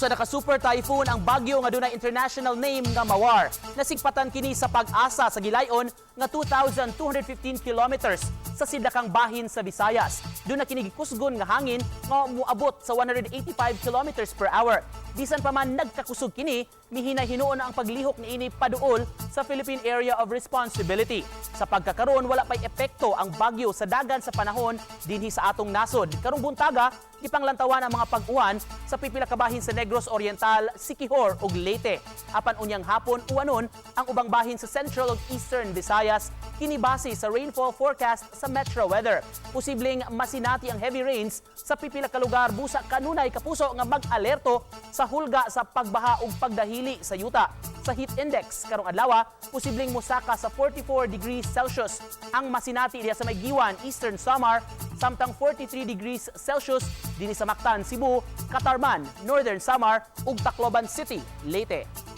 Usa na ka super typhoon ang bagyo nga dunay international name nga Mawar. Nasigpatan kini sa pag-asa sa gilayon nga 2,215 kilometers sa sidlakang bahin sa Visayas. Doon na kini gikusgon nga hangin nga muabot sa 185 kilometers per hour. Bisan pa man nagkakusog kini, mihina-hinuon ang paglihok niini paduol sa Philippine Area of Responsibility. Sa pagkakaroon, wala pa'y epekto ang bagyo sa dagan sa panahon dinhi sa atong nasod. Karong buntaga, gipanglantawan ang mga pag-uwan sa pipila ka bahin sa Negros Oriental, Siquijor ug Leyte. Apan unyang hapon uwanon ang ubang bahin sa Central ug Eastern Visayas kini base sa rainfall forecast sa Metro Weather. Posibleng masinati ang heavy rains sa pipila ka lugar busa kanunay kapuso nga mag-alerto sa hulga sa pagbaha ug pagdahili sa yuta. Sa heat index karong adlaw, posibleng mosaka sa 44 degrees Celsius ang masinati diha sa Maygiwan, Eastern Samar, samtang 43 degrees Celsius dinhi sa Mactan, Cebu, Catarman, Northern Samar ug Tacloban City, Leyte.